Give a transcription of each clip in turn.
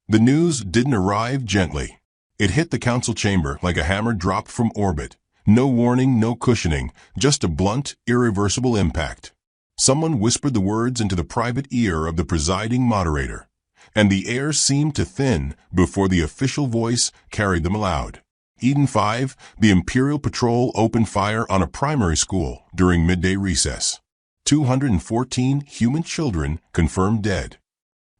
The news didn't arrive gently. It hit the council chamber like a hammer dropped from orbit. No warning, no cushioning, just a blunt, irreversible impact. Someone whispered the words into the private ear of the presiding moderator, and the air seemed to thin before the official voice carried them aloud. Eden 5, the Imperial Patrol opened fire on a primary school during midday recess. 214 human children confirmed dead.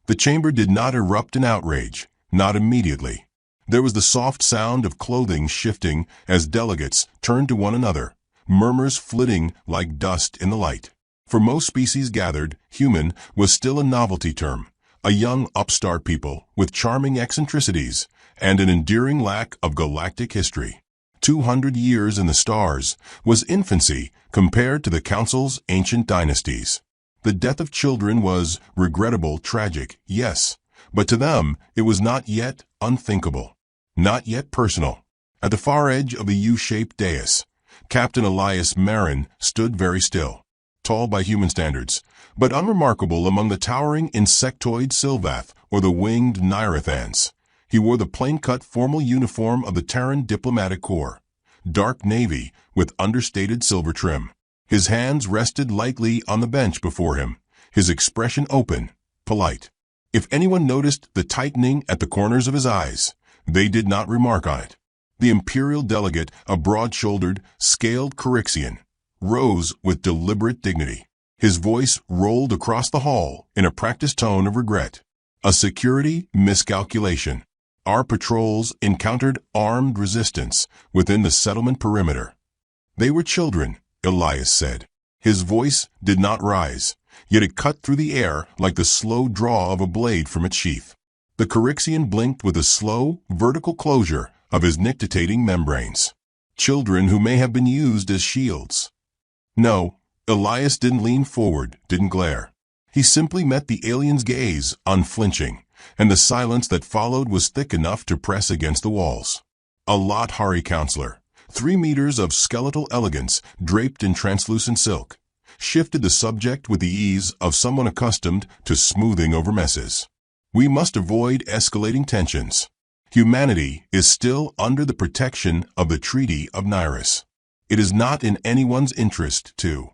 The chamber did not erupt in outrage, not immediately. There was the soft sound of clothing shifting as delegates turned to one another, murmurs flitting like dust in the light. For most species gathered, human was still a novelty term, a young upstart people with charming eccentricities and an endearing lack of galactic history. 200 years in the stars was infancy compared to the Council's ancient dynasties. The death of children was regrettable, tragic, yes, but to them it was not yet unthinkable, not yet personal. At the far edge of the U-shaped dais, Captain Elias Marin stood very still, tall by human standards, but unremarkable among the towering insectoid Sylvath or the winged Nirathans. He wore the plain-cut formal uniform of the Terran Diplomatic Corps, dark navy with understated silver trim. His hands rested lightly on the bench before him, his expression open, polite. If anyone noticed the tightening at the corners of his eyes, they did not remark on it. The imperial delegate, a broad-shouldered, scaled Carixian, rose with deliberate dignity. His voice rolled across the hall in a practiced tone of regret. A security miscalculation. Our patrols encountered armed resistance within the settlement perimeter. They were children, Elias said. His voice did not rise, yet it cut through the air like the slow draw of a blade from its sheath. The Carixian blinked with a slow, vertical closure of his nictitating membranes. Children who may have been used as shields. No, Elias didn't lean forward, didn't glare. He simply met the alien's gaze, unflinching, and the silence that followed was thick enough to press against the walls. A Lat-Hari counselor, 3 meters of skeletal elegance draped in translucent silk, shifted the subject with the ease of someone accustomed to smoothing over messes. We must avoid escalating tensions. Humanity is still under the protection of the Treaty of Nyrus. It is not in anyone's interest to.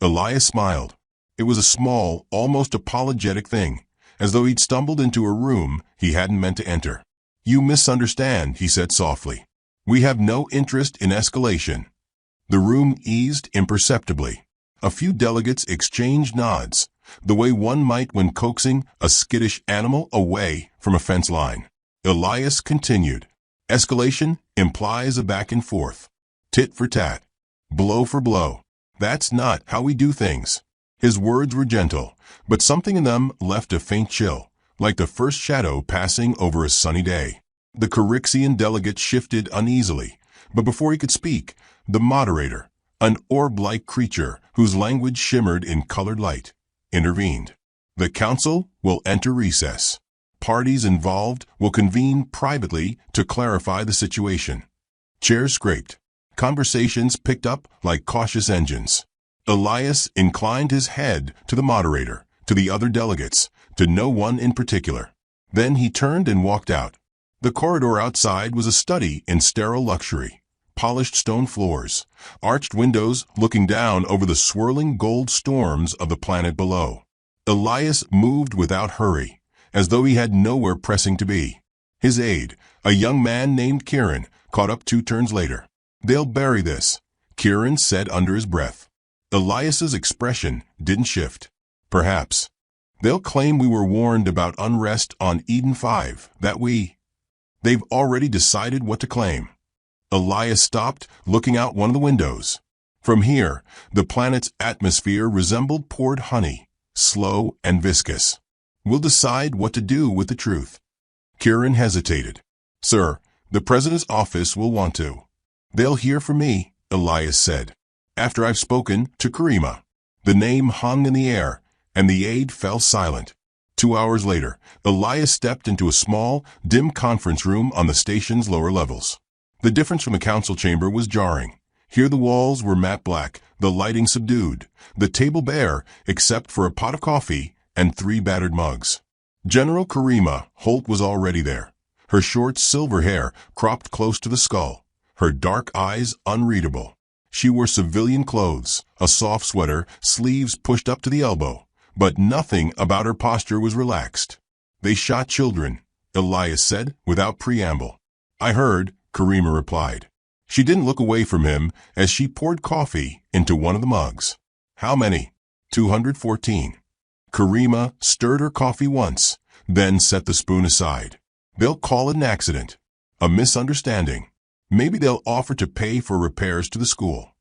Elias smiled. It was a small, almost apologetic thing, as though he'd stumbled into a room he hadn't meant to enter. You misunderstand, he said softly. We have no interest in escalation. The room eased imperceptibly. A few delegates exchanged nods, the way one might when coaxing a skittish animal away from a fence line. Elias continued. Escalation implies a back and forth. Tit for tat. Blow for blow. That's not how we do things. His words were gentle, but something in them left a faint chill, like the first shadow passing over a sunny day. The Carixian delegate shifted uneasily, but before he could speak, the moderator, an orb-like creature whose language shimmered in colored light, intervened. The council will enter recess. Parties involved will convene privately to clarify the situation. Chairs scraped. Conversations picked up like cautious engines. Elias inclined his head to the moderator, to the other delegates, to no one in particular. Then he turned and walked out. The corridor outside was a study in sterile luxury. Polished stone floors, arched windows looking down over the swirling gold storms of the planet below. Elias moved without hurry, as though he had nowhere pressing to be. His aide, a young man named Kieran, caught up 2 turns later. They'll bury this, Kieran said under his breath. Elias's expression didn't shift. Perhaps. They'll claim we were warned about unrest on Eden 5, that we... They've already decided what to claim. Elias stopped, looking out one of the windows. From here, the planet's atmosphere resembled poured honey, slow and viscous. We'll decide what to do with the truth. Kieran hesitated. Sir, the President's office will want to. They'll hear from me, Elias said. After I've spoken to Karima. The name hung in the air, and the aide fell silent. 2 hours later, Elias stepped into a small, dim conference room on the station's lower levels. The difference from the council chamber was jarring. Here the walls were matte black, the lighting subdued, the table bare except for a pot of coffee and 3 battered mugs. General Karima Holt was already there, her short silver hair cropped close to the skull, her dark eyes unreadable. She wore civilian clothes, a soft sweater, sleeves pushed up to the elbow, but nothing about her posture was relaxed. "They shot children," Elias said without preamble. "I heard," Karima replied. She didn't look away from him as she poured coffee into one of the mugs. "How many?" 214. Karima stirred her coffee once, then set the spoon aside. "They'll call it an accident, a misunderstanding. Maybe they'll offer to pay for repairs to the school."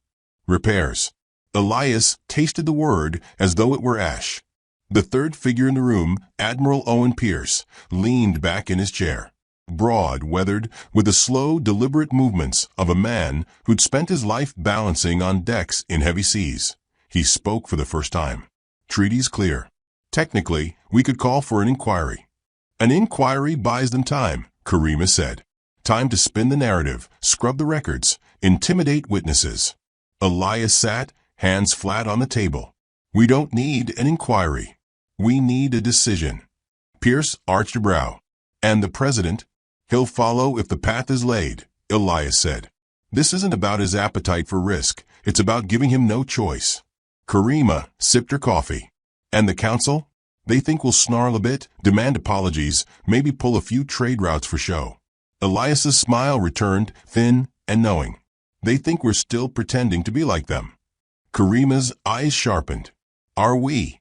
Repairs. Elias tasted the word as though it were ash. The third figure in the room, Admiral Owen Pierce, leaned back in his chair. Broad, weathered, with the slow, deliberate movements of a man who'd spent his life balancing on decks in heavy seas. He spoke for the first time. "Treaty's clear. Technically, we could call for an inquiry." "An inquiry buys them time," Karima said. "Time to spin the narrative, scrub the records, intimidate witnesses." Elias sat, hands flat on the table. "We don't need an inquiry. We need a decision." Pierce arched a brow. "And the president? He'll follow if the path is laid," Elias said. "This isn't about his appetite for risk. It's about giving him no choice." Karima sipped her coffee. "And the council? They think we'll snarl a bit, demand apologies, maybe pull a few trade routes for show." Elias's smile returned, thin and knowing. "They think we're still pretending to be like them." Karima's eyes sharpened. "Are we?"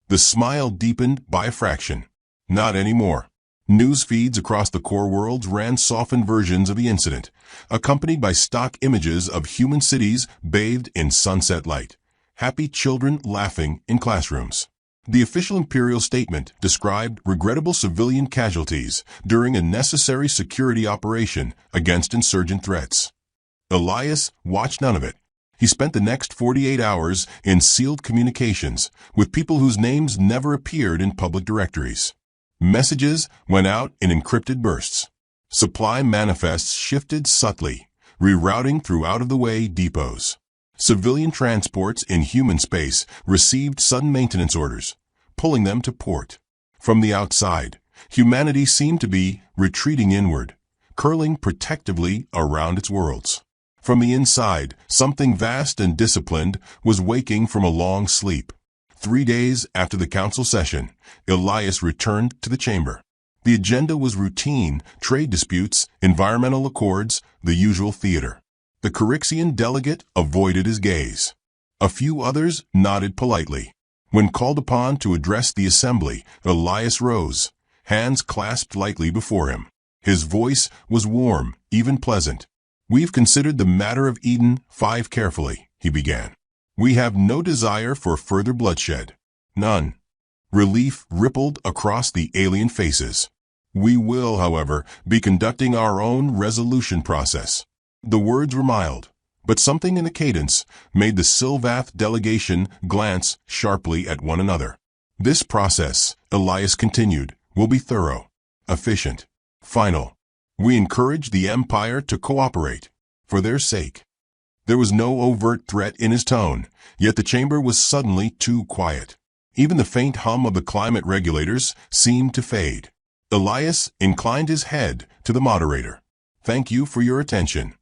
The smile deepened by a fraction. "Not anymore." News feeds across the core worlds ran softened versions of the incident, accompanied by stock images of human cities bathed in sunset light, happy children laughing in classrooms. The official imperial statement described regrettable civilian casualties during a necessary security operation against insurgent threats. Elias watched none of it. He spent the next 48 hours in sealed communications with people whose names never appeared in public directories. Messages went out in encrypted bursts. Supply manifests shifted subtly, rerouting through out-of-the-way depots. Civilian transports in human space received sudden maintenance orders, pulling them to port. From the outside, humanity seemed to be retreating inward, curling protectively around its worlds. From the inside, something vast and disciplined was waking from a long sleep. 3 days after the council session, Elias returned to the chamber. The agenda was routine, trade disputes, environmental accords, the usual theater. The Carixian delegate avoided his gaze. A few others nodded politely. When called upon to address the assembly, Elias rose, hands clasped lightly before him. His voice was warm, even pleasant. "We've considered the matter of Eden 5 carefully," he began. "We have no desire for further bloodshed. None." Relief rippled across the alien faces. "We will, however, be conducting our own resolution process." The words were mild, but something in the cadence made the Sylvath delegation glance sharply at one another. "This process," Elias continued, "will be thorough, efficient, final. We encourage the Empire to cooperate, for their sake." There was no overt threat in his tone, yet the chamber was suddenly too quiet. Even the faint hum of the climate regulators seemed to fade. Elias inclined his head to the moderator. "Thank you for your attention."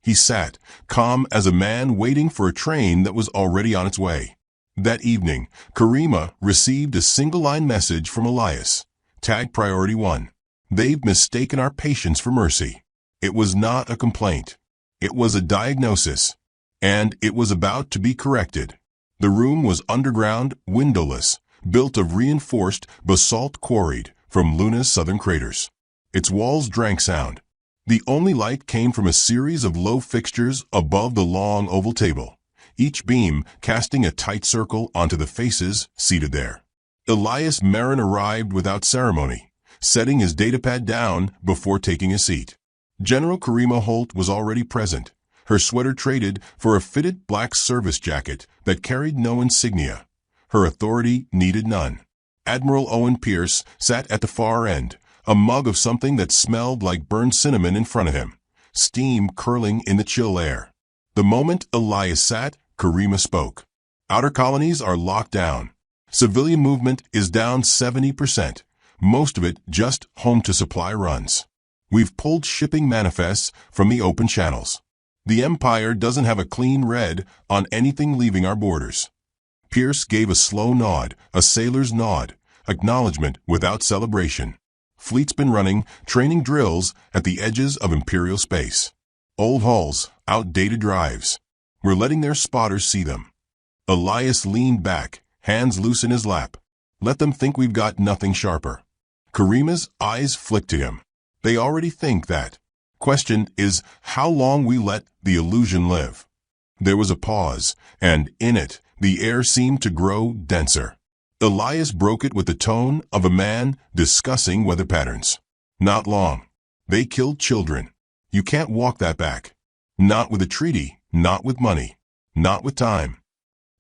He sat, calm as a man waiting for a train that was already on its way. That evening, Karima received a single-line message from Elias. Tag Priority 1. "They've mistaken our patience for mercy." It was not a complaint. It was a diagnosis, and it was about to be corrected. The room was underground, windowless, built of reinforced basalt quarried from Luna's southern craters. Its walls drank sound. The only light came from a series of low fixtures above the long oval table, each beam casting a tight circle onto the faces seated there. Elias Marin arrived without ceremony, setting his datapad down before taking a seat. General Karima Holt was already present, her sweater traded for a fitted black service jacket that carried no insignia. Her authority needed none. Admiral Owen Pierce sat at the far end, a mug of something that smelled like burned cinnamon in front of him, steam curling in the chill air. The moment Elias sat, Karima spoke. "Outer colonies are locked down. Civilian movement is down 70%. most of it just home to supply runs. We've pulled shipping manifests from the open channels. The Empire doesn't have a clean red on anything leaving our borders. Pierce gave a slow nod, a sailor's nod, acknowledgement without celebration. Fleet's been running training drills at the edges of Imperial space. Old hulls, outdated drives. We're letting their spotters see them. Elias leaned back, hands loose in his lap. Let them think we've got nothing sharper. Karima's eyes flicked to him. They already think that. Question is how long we let the illusion live. There was a pause, and in it, the air seemed to grow denser. Elias broke it with the tone of a man discussing weather patterns. Not long. They killed children. You can't walk that back. Not with a treaty, not with money, not with time.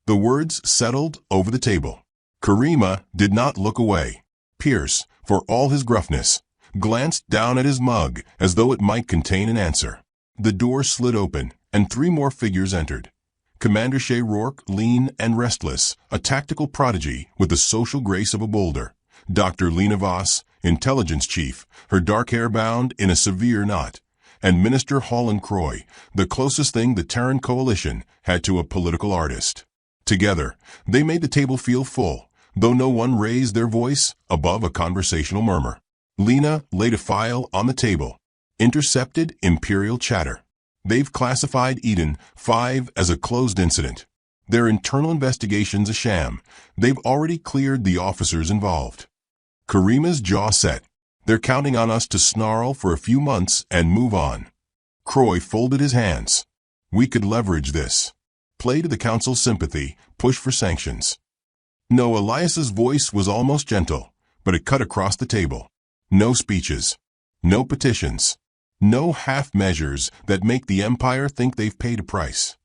The words settled over the table. Karima did not look away. Pierce, for all his gruffness, glanced down at his mug as though it might contain an answer. The door slid open, and 3 more figures entered. Commander Shea Rourke, lean and restless, a tactical prodigy with the social grace of a boulder. Dr. Lena Voss, intelligence chief, her dark hair bound in a severe knot. And Minister Holland Croy, the closest thing the Terran Coalition had to a political artist. Together, they made the table feel full, though no one raised their voice above a conversational murmur. Lena laid a file on the table. Intercepted Imperial chatter. They've classified Eden 5 as a closed incident. Their internal investigation's a sham. They've already cleared the officers involved. Karima's jaw set. They're counting on us to snarl for a few months and move on. Croy folded his hands. We could leverage this. Play to the Council's sympathy, push for sanctions. No, Elias's voice was almost gentle, but it cut across the table. No speeches. No petitions. No half measures that make the Empire think they've paid a price.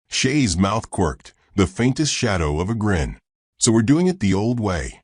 Shea's mouth quirked, the faintest shadow of a grin. So we're doing it the old way.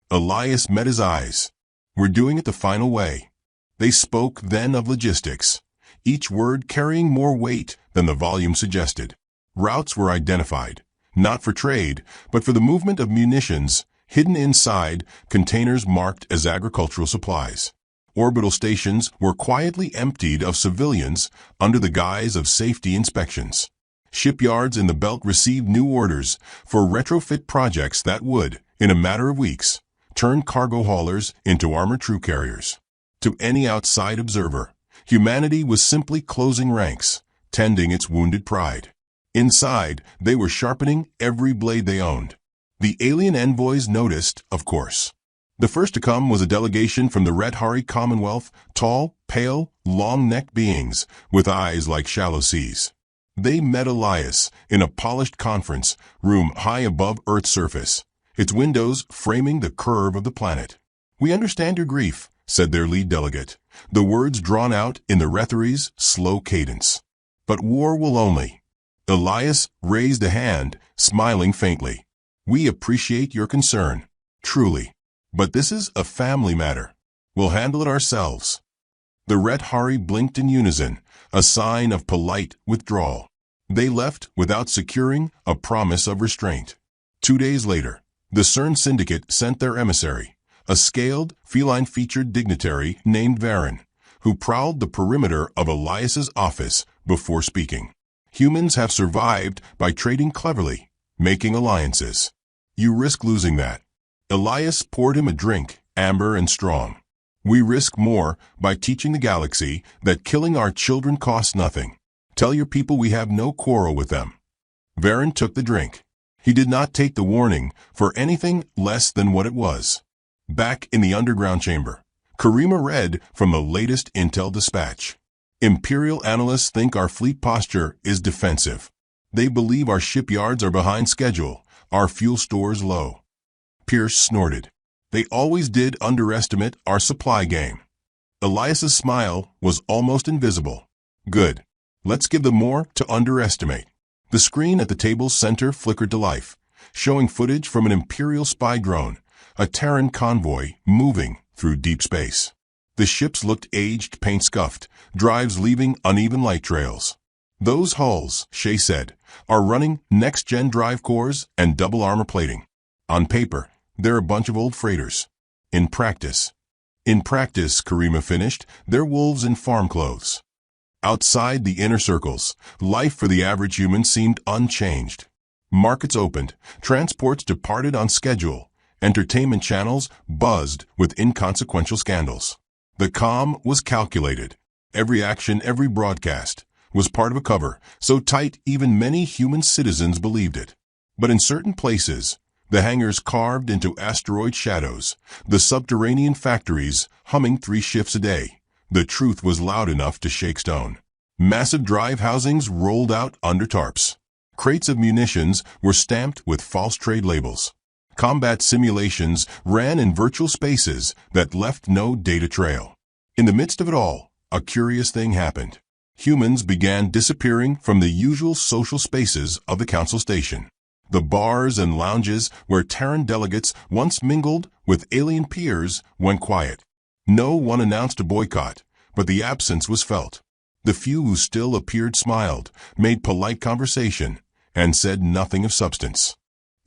Elias met his eyes. We're doing it the final way. They spoke then of logistics, each word carrying more weight than the volume suggested. Routes were identified, not for trade, but for the movement of munitions, hidden inside containers marked as agricultural supplies. Orbital stations were quietly emptied of civilians under the guise of safety inspections. Shipyards in the belt received new orders for retrofit projects that would, in a matter of weeks, turn cargo haulers into armored troop carriers. To any outside observer, humanity was simply closing ranks, tending its wounded pride. Inside, they were sharpening every blade they owned. The alien envoys noticed, of course. The first to come was a delegation from the Red Hari Commonwealth, tall, pale, long-necked beings with eyes like shallow seas. They met Elias in a polished conference room high above Earth's surface, its windows framing the curve of the planet. "We understand your grief," said their lead delegate, the words drawn out in the referee's slow cadence. "But war will only." Elias raised a hand, smiling faintly. "We appreciate your concern, truly. But this is a family matter. We'll handle it ourselves." The Red Hari blinked in unison, a sign of polite withdrawal. They left without securing a promise of restraint. 2 days later, the CERN Syndicate sent their emissary, a scaled, feline-featured dignitary named Varen, who prowled the perimeter of Elias's office before speaking. "Humans have survived by trading cleverly, making alliances. You risk losing that." Elias poured him a drink, amber and strong. "We risk more by teaching the galaxy that killing our children costs nothing. Tell your people we have no quarrel with them." Varen took the drink. He did not take the warning for anything less than what it was. Back in the underground chamber, Karima read from the latest intel dispatch. "Imperial analysts think our fleet posture is defensive. They believe our shipyards are behind schedule, our fuel stores low." Pierce snorted. "They always did underestimate our supply game." Elias's smile was almost invisible. "Good. Let's give them more to underestimate." The screen at the table's center flickered to life, showing footage from an Imperial spy drone, a Terran convoy moving through deep space. The ships looked aged, paint-scuffed, drives leaving uneven light trails. "Those hulls," Shea said, "are running next-gen drive cores and double armor plating. On paper, they're a bunch of old freighters. In practice. In practice, Karima finished, they're wolves in farm clothes. Outside the inner circles, life for the average human seemed unchanged. Markets opened, transports departed on schedule, entertainment channels buzzed with inconsequential scandals. The calm was calculated. Every action, every broadcast, was part of a cover, so tight even many human citizens believed it. But in certain places, the hangars carved into asteroid shadows, the subterranean factories humming 3 shifts a day, the truth was loud enough to shake stone. Massive drive housings rolled out under tarps. Crates of munitions were stamped with false trade labels. Combat simulations ran in virtual spaces that left no data trail. In the midst of it all, a curious thing happened. Humans began disappearing from the usual social spaces of the council station. The bars and lounges where Terran delegates once mingled with alien peers went quiet. No one announced a boycott, but the absence was felt. The few who still appeared smiled, made polite conversation, and said nothing of substance.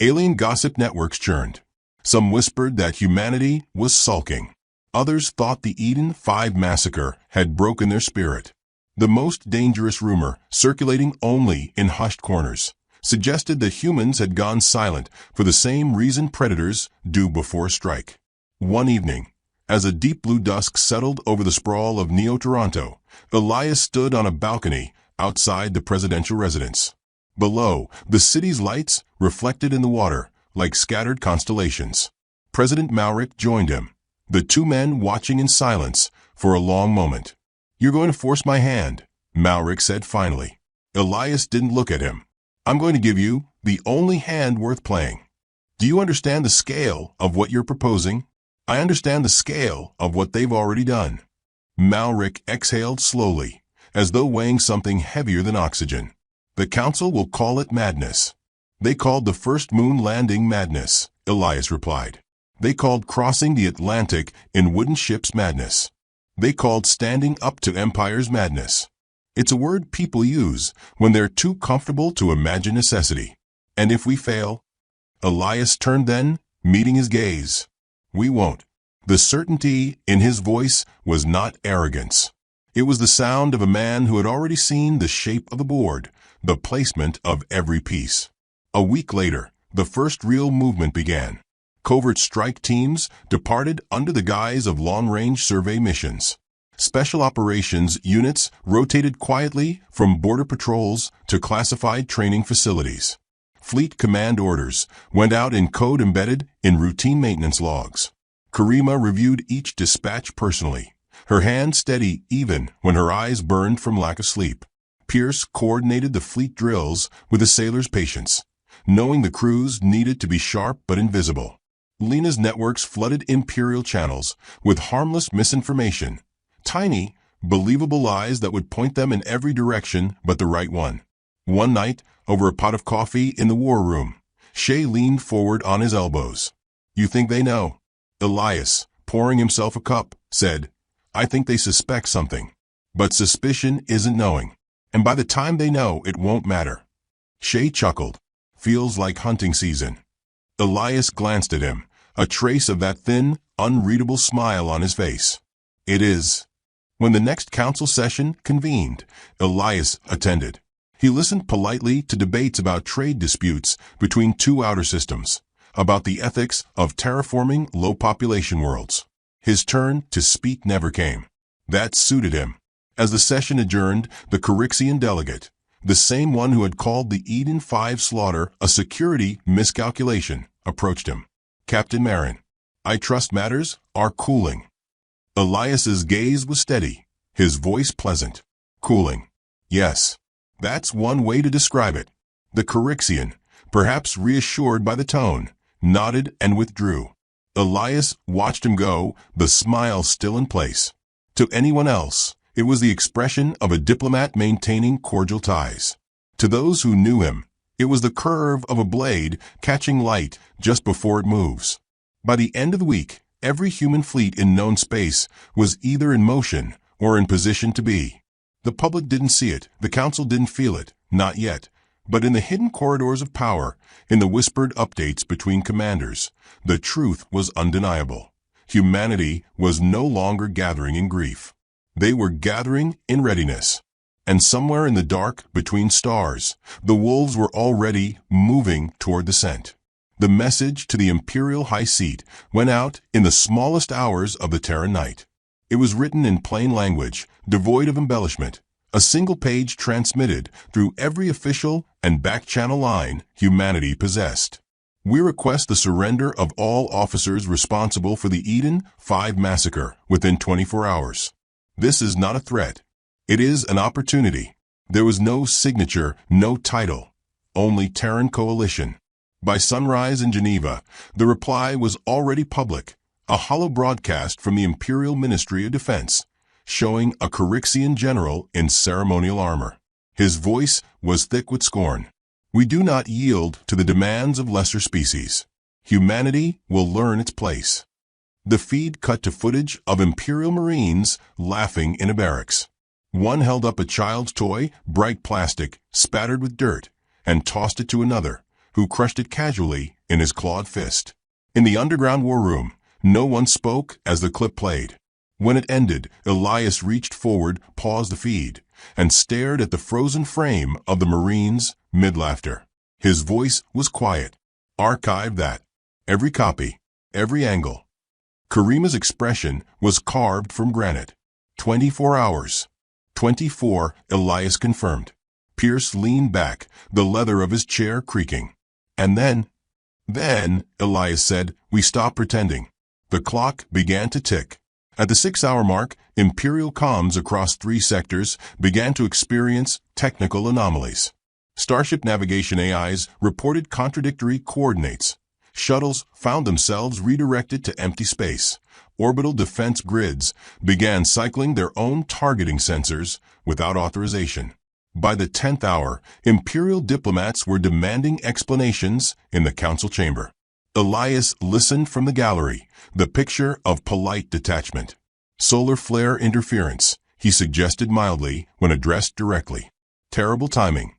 Alien gossip networks churned. Some whispered that humanity was sulking. Others thought the Eden 5 massacre had broken their spirit. The most dangerous rumor, circulating only in hushed corners, suggested that humans had gone silent for the same reason predators do before a strike. One evening, as a deep blue dusk settled over the sprawl of Neo-Toronto, Elias stood on a balcony outside the presidential residence. Below, the city's lights reflected in the water like scattered constellations. President Malric joined him, the 2 men watching in silence for a long moment. "You're going to force my hand," Malric said finally. Elias didn't look at him. "I'm going to give you the only hand worth playing. Do you understand the scale of what you're proposing?" "I understand the scale of what they've already done." Malric exhaled slowly, as though weighing something heavier than oxygen. "The council will call it madness." "They called the first moon landing madness," Elias replied. "They called crossing the Atlantic in wooden ships madness. They called standing up to empires madness. It's a word people use when they're too comfortable to imagine necessity. And if we fail?" Elias turned then, meeting his gaze. "We won't." The certainty in his voice was not arrogance. It was the sound of a man who had already seen the shape of the board, the placement of every piece. A week later, the first real movement began. Covert strike teams departed under the guise of long-range survey missions. Special operations units rotated quietly from border patrols to classified training facilities. Fleet command orders went out in code embedded in routine maintenance logs. Karima reviewed each dispatch personally, her hand steady even when her eyes burned from lack of sleep. Pierce coordinated the fleet drills with a sailor's patience, knowing the crews needed to be sharp but invisible. Lena's networks flooded Imperial channels with harmless misinformation, tiny, believable lies that would point them in every direction but the right one. One night, over a pot of coffee in the war room, Shay leaned forward on his elbows. "You think they know?" Elias, pouring himself a cup, said, "I think they suspect something. But suspicion isn't knowing. And by the time they know, it won't matter." Shay chuckled. "Feels like hunting season." Elias glanced at him, a trace of that thin, unreadable smile on his face. "It is." When the next council session convened, Elias attended. He listened politely to debates about trade disputes between 2 outer systems, about the ethics of terraforming low-population worlds. His turn to speak never came. That suited him. As the session adjourned, the Corixian delegate, the same one who had called the Eden 5 slaughter a security miscalculation, approached him. "Captain Marin, I trust matters are cooling." Elias's gaze was steady, his voice pleasant. "Cooling. Yes. That's one way to describe it." The Corixian, perhaps reassured by the tone, nodded and withdrew. Elias watched him go, the smile still in place. To anyone else, it was the expression of a diplomat maintaining cordial ties. To those who knew him, it was the curve of a blade catching light just before it moves. By the end of the week, every human fleet in known space was either in motion or in position to be. The public didn't see it, the council didn't feel it, not yet. But in the hidden corridors of power, in the whispered updates between commanders, the truth was undeniable. humanity was no longer gathering in grief. They were gathering in readiness. And somewhere in the dark between stars, the wolves were already moving toward the scent. The message to the Imperial High Seat went out in the smallest hours of the Terran night. It was written in plain language, devoid of embellishment, a single page transmitted through every official and back-channel line humanity possessed. We request the surrender of all officers responsible for the Eden 5 massacre within 24 hours. This is not a threat. It is an opportunity. There was no signature, no title, only Terran coalition. By sunrise in Geneva, the reply was already public, a hollow broadcast from the Imperial Ministry of Defense, showing a Carixian general in ceremonial armor. His voice was thick with scorn. We do not yield to the demands of lesser species. Humanity will learn its place. The feed cut to footage of Imperial Marines laughing in a barracks. One held up a child's toy, bright plastic, spattered with dirt, and tossed it to another, who crushed it casually in his clawed fist. In the underground war room, no one spoke as the clip played. When it ended, Elias reached forward, paused the feed, and stared at the frozen frame of the Marines mid-laughter. His voice was quiet. Archive that. Every copy, every angle. Karima's expression was carved from granite. 24 hours. 24, Elias confirmed. Pierce leaned back, the leather of his chair creaking. And then, Elias said, we stopped pretending. The clock began to tick. At the 6-hour mark, Imperial comms across 3 sectors began to experience technical anomalies. Starship navigation AIs reported contradictory coordinates. Shuttles found themselves redirected to empty space. Orbital defense grids began cycling their own targeting sensors without authorization. By the 10th hour, Imperial diplomats were demanding explanations in the council chamber. Elias listened from the gallery, the picture of polite detachment. Solar flare interference, he suggested mildly when addressed directly. Terrible timing.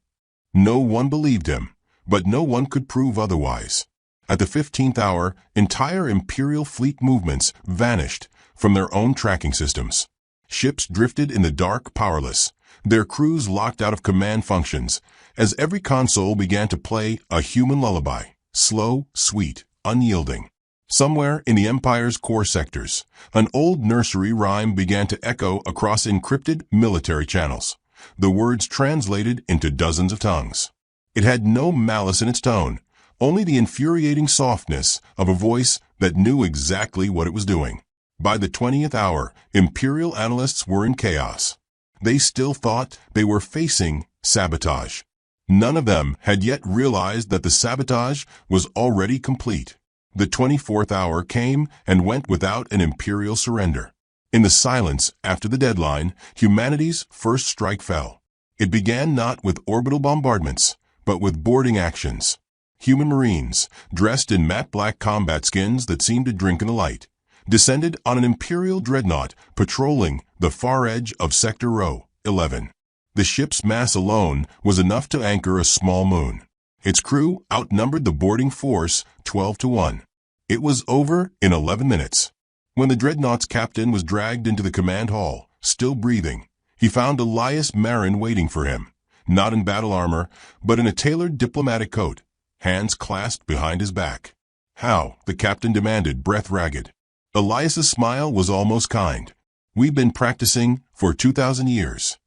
No one believed him, but no one could prove otherwise. At the 15th hour, entire Imperial fleet movements vanished from their own tracking systems. Ships drifted in the dark, powerless, their crews locked out of command functions, as every console began to play a human lullaby, slow, sweet, unyielding. Somewhere in the Empire's core sectors, an old nursery rhyme began to echo across encrypted military channels, the words translated into dozens of tongues. It had no malice in its tone, only the infuriating softness of a voice that knew exactly what it was doing. By the 20th hour, Imperial analysts were in chaos. They still thought they were facing sabotage. None of them had yet realized that the sabotage was already complete. The 24th hour came and went without an Imperial surrender. In the silence after the deadline, humanity's first strike fell. It began not with orbital bombardments, but with boarding actions. Human Marines, dressed in matte black combat skins that seemed to drink in the light, descended on an Imperial dreadnought patrolling the far edge of Sector Rho 11. The ship's mass alone was enough to anchor a small moon. Its crew outnumbered the boarding force 12-1. It was over in 11 minutes. When the dreadnought's captain was dragged into the command hall, still breathing, he found Elias Marin waiting for him, not in battle armor, but in a tailored diplomatic coat, hands clasped behind his back. How? The captain demanded, breath ragged. Elias's smile was almost kind. We've been practicing for 2,000 years.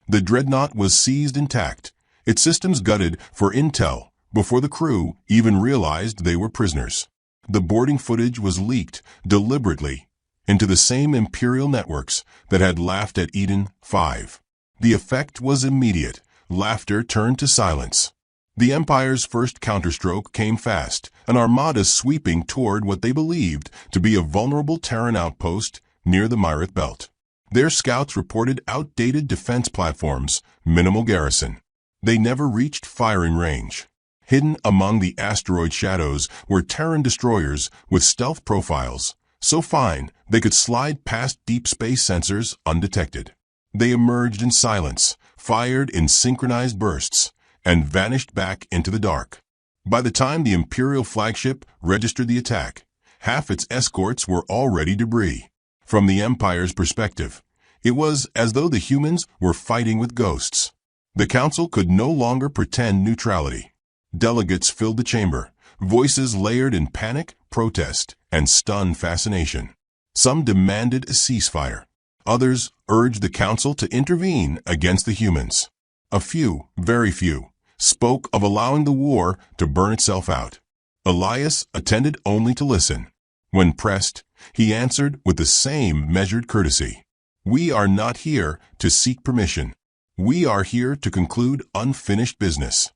The dreadnought was seized intact, its systems gutted for intel before the crew even realized they were prisoners. The boarding footage was leaked deliberately into the same Imperial networks that had laughed at Eden 5. The effect was immediate. Laughter turned to silence. The Empire's first counterstroke came fast, an armada sweeping toward what they believed to be a vulnerable Terran outpost near the Myrith Belt. Their scouts reported outdated defense platforms, minimal garrison. They never reached firing range. Hidden among the asteroid shadows were Terran destroyers with stealth profiles, so fine they could slide past deep space sensors undetected. They emerged in silence, fired in synchronized bursts, and vanished back into the dark. By the time the Imperial flagship registered the attack, Half its escorts were already debris. From the Empire's perspective, it was as though the humans were fighting with ghosts. The Council could no longer pretend neutrality. Delegates filled the chamber, voices layered in panic, protest, and stunned fascination. Some demanded a ceasefire. Others urged the Council to intervene against the humans. A few, very few, spoke of allowing the war to burn itself out. Elias attended only to listen. When pressed, he answered with the same measured courtesy. "We are not here to seek permission. We are here to conclude unfinished business."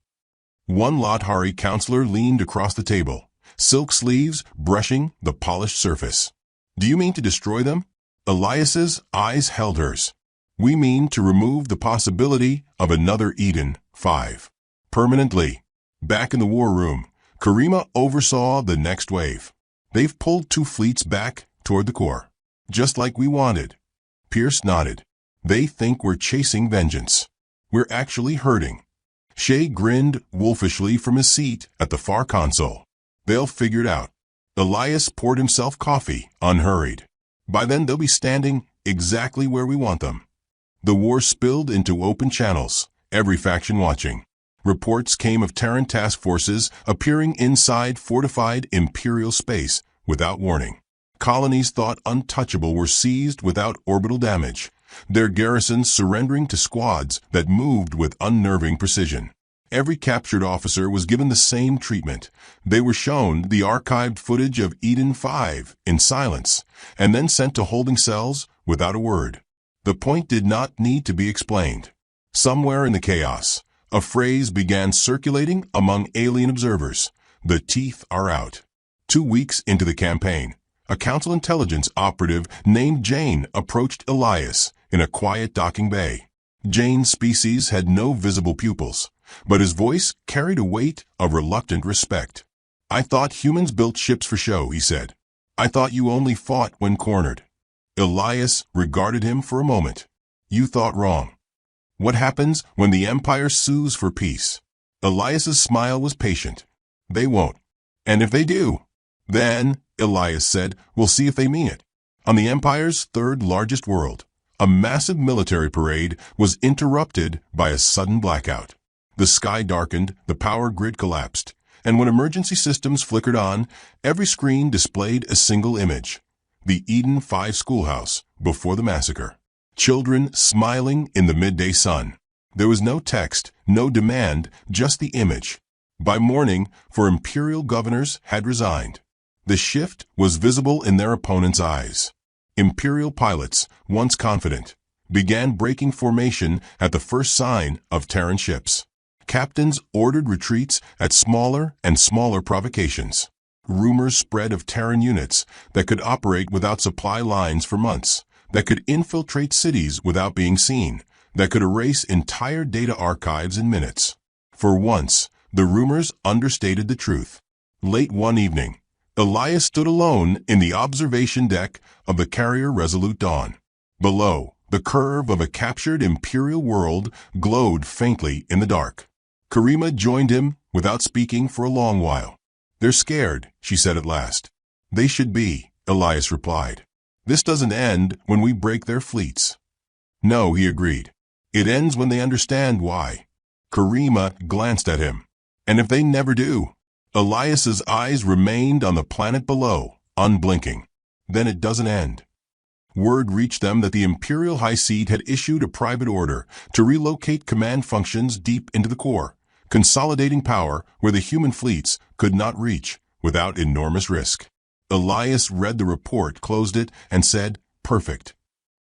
One Lothari counselor leaned across the table, silk sleeves brushing the polished surface. "Do you mean to destroy them?" Elias's eyes held hers. "We mean to remove the possibility of another Eden 5. Permanently." Back in the war room, Karima oversaw the next wave. "They've pulled 2 fleets back toward the core, just like we wanted." Pierce nodded. "They think we're chasing vengeance. We're actually hurting." Shay grinned wolfishly from his seat at the far console. "They'll figure it out." Elias poured himself coffee, unhurried. "By then they'll be standing exactly where we want them." The war spilled into open channels, every faction watching. Reports came of Terran task forces appearing inside fortified Imperial space without warning. Colonies thought untouchable were seized without orbital damage, their garrisons surrendering to squads that moved with unnerving precision. Every captured officer was given the same treatment. They were shown the archived footage of Eden 5 in silence, and then sent to holding cells without a word. The point did not need to be explained. Somewhere in the chaos, a phrase began circulating among alien observers: "The teeth are out." 2 weeks into the campaign, a Council intelligence operative named Jane approached Elias in a quiet docking bay. Jane's species had no visible pupils, but his voice carried a weight of reluctant respect. "I thought humans built ships for show," he said. "I thought you only fought when cornered." Elias regarded him for a moment. "You thought wrong. What happens when the Empire sues for peace?" Elias's smile was patient. "They won't. And if they do, then," Elias said, "we'll see if they mean it." On the Empire's 3rd largest world, a massive military parade was interrupted by a sudden blackout. The sky darkened, the power grid collapsed, and when emergency systems flickered on, every screen displayed a single image: the Eden 5 schoolhouse before the massacre. Children smiling in the midday sun. There was no text, no demand, just the image. By morning, 4 Imperial governors had resigned. The shift was visible in their opponents' eyes. Imperial pilots, once confident, began breaking formation at the first sign of Terran ships. Captains ordered retreats at smaller and smaller provocations. Rumors spread of Terran units that could operate without supply lines for months, that could infiltrate cities without being seen, that could erase entire data archives in minutes. For once, the rumors understated the truth. Late one evening, Elias stood alone in the observation deck of the carrier Resolute Dawn. Below, the curve of a captured Imperial world glowed faintly in the dark. Karima joined him without speaking for a long while. "They're scared," she said at last. "They should be," Elias replied. "This doesn't end when we break their fleets." "No," he agreed. "It ends when they understand why." Karima glanced at him. "And if they never do?" Elias's eyes remained on the planet below, unblinking. "Then it doesn't end." Word reached them that the Imperial High Seat had issued a private order to relocate command functions deep into the core, consolidating power where the human fleets could not reach without enormous risk. Elias read the report, closed it, and said, "Perfect."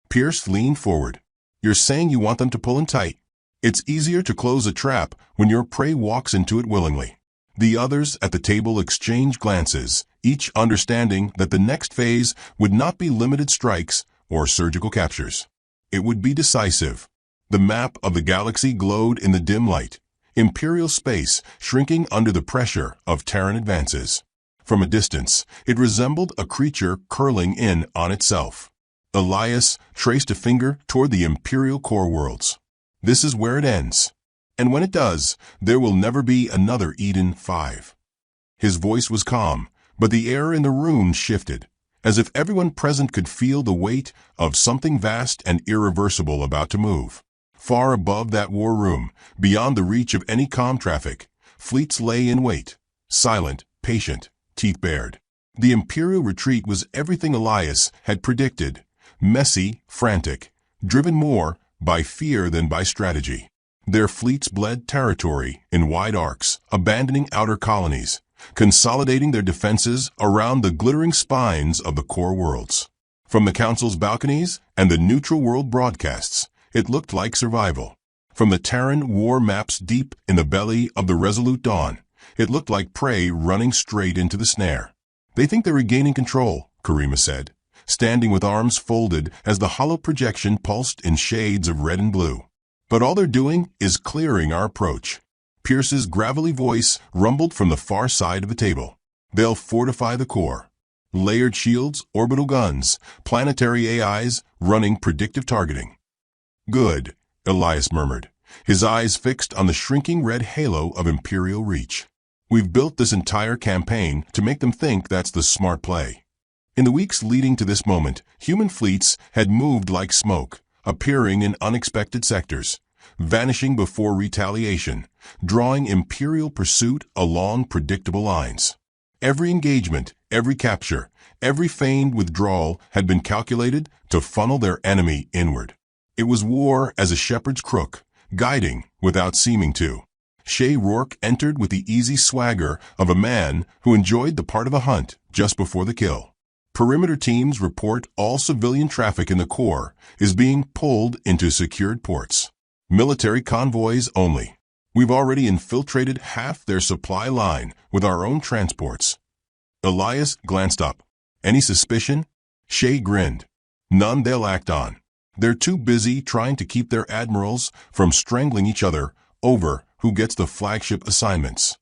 Pierce leaned forward. "You're saying you want them to pull in tight. It's easier to close a trap when your prey walks into it willingly." The others at the table exchanged glances, each understanding that the next phase would not be limited strikes or surgical captures. It would be decisive. The map of the galaxy glowed in the dim light, Imperial space shrinking under the pressure of Terran advances. From a distance, it resembled a creature curling in on itself. Elias traced a finger toward the Imperial core worlds. "This is where it ends. And when it does, there will never be another Eden 5. His voice was calm, But the air in the room shifted, as if everyone present could feel the weight of something vast and irreversible about to move. Far above that war room, beyond the reach of any comm traffic, fleets lay in wait, silent, patient, teeth bared. The Imperial retreat was everything Elias had predicted, messy, frantic, driven more by fear than by strategy. Their fleets bled territory in wide arcs, abandoning outer colonies, consolidating their defenses around the glittering spines of the core worlds. From the Council's balconies and the neutral world broadcasts, it looked like survival. From the Terran war maps deep in the belly of the Resolute Dawn, it looked like prey running straight into the snare. "They think they're regaining control," Karima said, standing with arms folded as the hollow projection pulsed in shades of red and blue. "But all they're doing is clearing our approach." Pierce's gravelly voice rumbled from the far side of the table. "They'll fortify the core. Layered shields, orbital guns, planetary AIs running predictive targeting." "Good," Elias murmured, his eyes fixed on the shrinking red halo of Imperial reach. "We've built this entire campaign to make them think that's the smart play." In the weeks leading to this moment, human fleets had moved like smoke, appearing in unexpected sectors, vanishing before retaliation, drawing Imperial pursuit along predictable lines. Every engagement, every capture, every feigned withdrawal had been calculated to funnel their enemy inward. It was war as a shepherd's crook, guiding without seeming to. Shay Rourke entered with the easy swagger of a man who enjoyed the part of a hunt just before the kill. Perimeter teams report all civilian traffic in the core is being pulled into secured ports. Military convoys only. We've already infiltrated half their supply line with our own transports. Elias glanced up. "Any suspicion?" Shay grinned. "None they'll act on. They're too busy trying to keep their admirals from strangling each other over who gets the flagship assignments."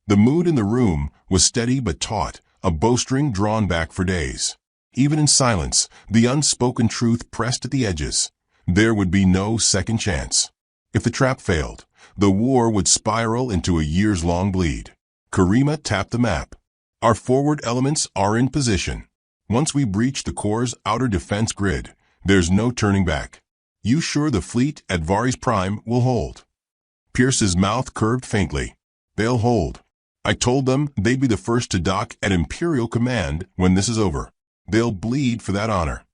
The mood in the room was steady but taut, a bowstring drawn back for days. Even in silence, the unspoken truth pressed at the edges. There would be no second chance. If the trap failed, the war would spiral into a years-long bleed. Karima tapped the map. "Our forward elements are in position. Once we breach the core's outer defense grid, there's no turning back. You sure the fleet at Vari's Prime will hold?" Pierce's mouth curved faintly. "They'll hold. I told them they'd be the first to dock at Imperial Command when this is over. They'll bleed for that honor."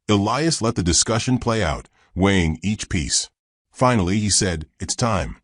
Elias let the discussion play out, weighing each piece. Finally, he said, "It's time."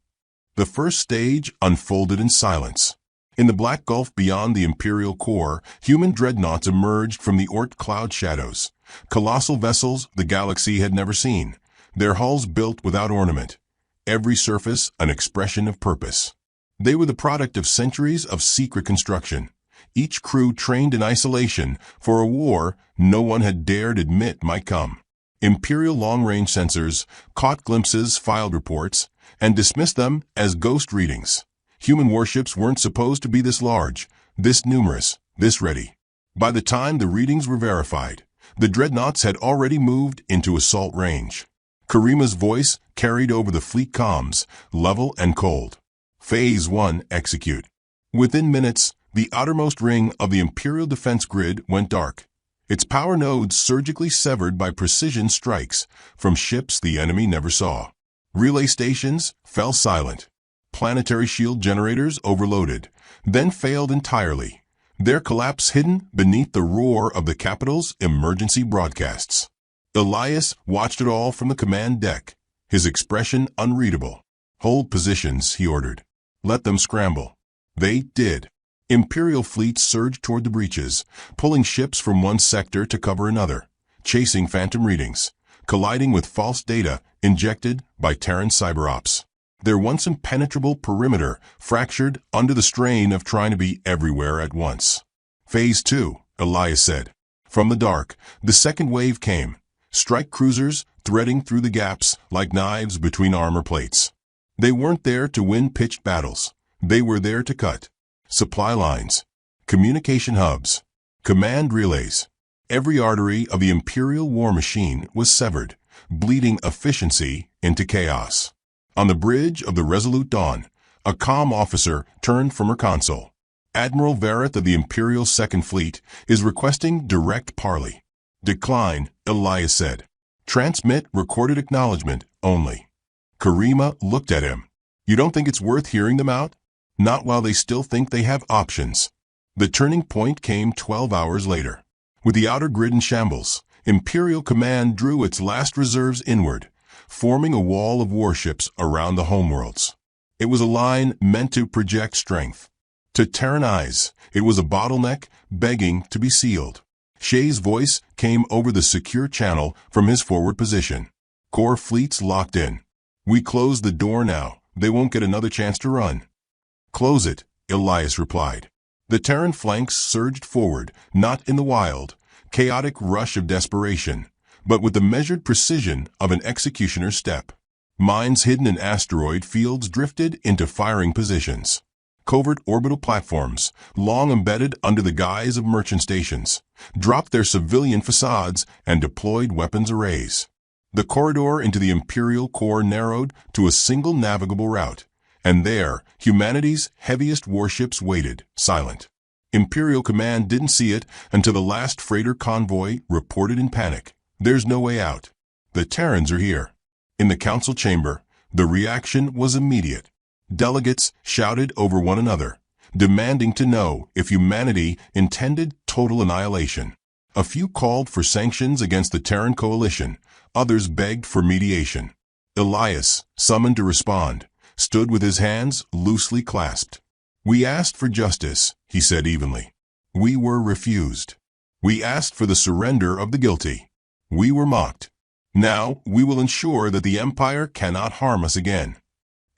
The first stage unfolded in silence. In the black gulf beyond the Imperial core, human dreadnoughts emerged from the Oort cloud shadows. Colossal vessels the galaxy had never seen, their hulls built without ornament. Every surface an expression of purpose. They were the product of centuries of secret construction, each crew trained in isolation for a war no one had dared admit might come. Imperial long-range sensors caught glimpses, filed reports, and dismissed them as ghost readings. Human warships weren't supposed to be this large, this numerous, this ready. By the time the readings were verified, the dreadnoughts had already moved into assault range. Karima's voice carried over the fleet comms, level and cold. Phase 1, execute. Within minutes, the outermost ring of the Imperial defense grid went dark, its power nodes surgically severed by precision strikes from ships the enemy never saw. Relay stations fell silent. Planetary shield generators overloaded, then failed entirely, their collapse hidden beneath the roar of the capital's emergency broadcasts. Elias watched it all from the command deck, his expression unreadable. "Hold positions," he ordered. "Let them scramble." They did. Imperial fleets surged toward the breaches, pulling ships from one sector to cover another, chasing phantom readings, colliding with false data injected by Terran cyberops. Their once impenetrable perimeter fractured under the strain of trying to be everywhere at once. Phase 2, Elias said. From the dark, the second wave came, strike cruisers threading through the gaps like knives between armor plates. They weren't there to win pitched battles. They were there to cut. Supply lines, communication hubs, command relays. Every artery of the Imperial war machine was severed, bleeding efficiency into chaos. On the bridge of the Resolute Dawn, a comm officer turned from her console. Admiral Vareth of the Imperial Second Fleet is requesting direct parley. Decline, Elias said. Transmit recorded acknowledgement only. Karima looked at him. You don't think it's worth hearing them out? Not while they still think they have options. The turning point came 12 hours later. With the outer grid in shambles, Imperial Command drew its last reserves inward, forming a wall of warships around the homeworlds. It was a line meant to project strength. To Terran eyes, it was a bottleneck begging to be sealed. Shay's voice came over the secure channel from his forward position. Core fleets locked in. We close the door now. They won't get another chance to run. Close it, Elias replied. The Terran flanks surged forward, not in the wild, chaotic rush of desperation, but with the measured precision of an executioner's step. Mines hidden in asteroid fields drifted into firing positions. Covert orbital platforms, long embedded under the guise of merchant stations, dropped their civilian facades and deployed weapons arrays. The corridor into the Imperial core narrowed to a single navigable route, and there, humanity's heaviest warships waited, silent. Imperial Command didn't see it until the last freighter convoy reported in panic. There's no way out. The Terrans are here. In the council chamber, the reaction was immediate. Delegates shouted over one another, demanding to know if humanity intended total annihilation. A few called for sanctions against the Terran coalition, others begged for mediation. Elias, summoned to respond, stood with his hands loosely clasped. We asked for justice, he said evenly. We were refused. We asked for the surrender of the guilty. We were mocked. Now we will ensure that the Empire cannot harm us again.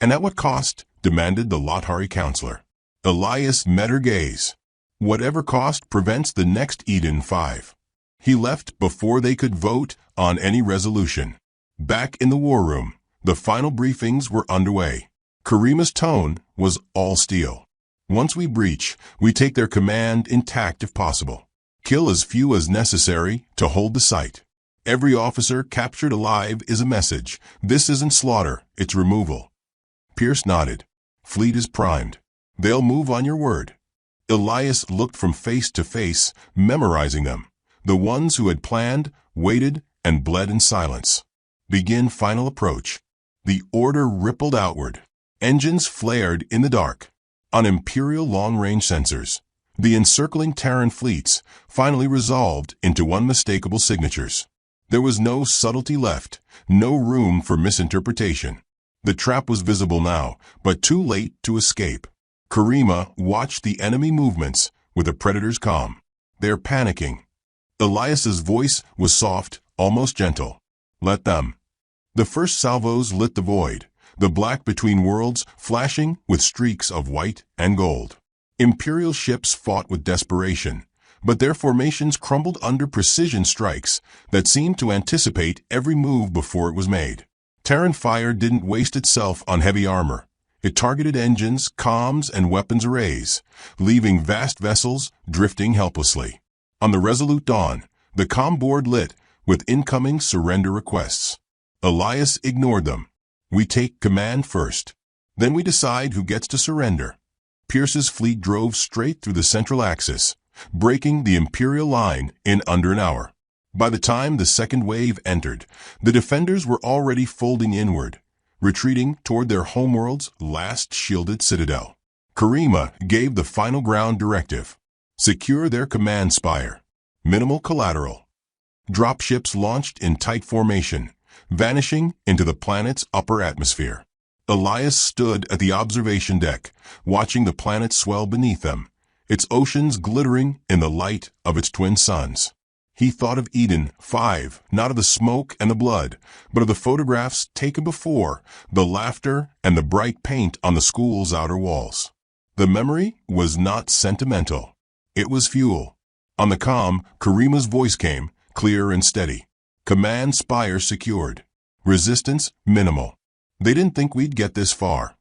And at what cost? Demanded the Lothari counselor. Elias met her gaze. Whatever cost prevents the next Eden 5. He left before they could vote on any resolution. Back in the war room, the final briefings were underway. Karima's tone was all steel. Once we breach, we take their command intact if possible. Kill as few as necessary to hold the site. Every officer captured alive is a message. This isn't slaughter, it's removal. Pierce nodded. Fleet is primed. They'll move on your word. Elias looked from face to face, memorizing them. The ones who had planned, waited, and bled in silence. Begin final approach. The order rippled outward. Engines flared in the dark. On Imperial long-range sensors, the encircling Terran fleets finally resolved into unmistakable signatures. There was no subtlety left, no room for misinterpretation. The trap was visible now, but too late to escape. Karima watched the enemy movements with a predator's calm. They're panicking. Elias's voice was soft, almost gentle. Let them. The first salvos lit the void, the black between worlds flashing with streaks of white and gold. Imperial ships fought with desperation, but their formations crumbled under precision strikes that seemed to anticipate every move before it was made. Terran fire didn't waste itself on heavy armor. It targeted engines, comms, and weapons arrays, leaving vast vessels drifting helplessly. On the resolute dawn, the comm board lit with incoming surrender requests. Elias ignored them. We take command first. Then we decide who gets to surrender. Pierce's fleet drove straight through the central axis, breaking the Imperial line in under an hour. By the time the second wave entered, the defenders were already folding inward, retreating toward their homeworld's last shielded citadel. Karima gave the final ground directive. Secure their command spire. Minimal collateral. Dropships launched in tight formation, vanishing into the planet's upper atmosphere. Elias stood at the observation deck, watching the planet swell beneath them, its oceans glittering in the light of its twin suns. He thought of Eden 5, not of the smoke and the blood, but of the photographs taken before, the laughter and the bright paint on the school's outer walls. The memory was not sentimental. It was fuel. On the comm, Karima's voice came, clear and steady. Command spire secured. Resistance minimal. They didn't think we'd get this far.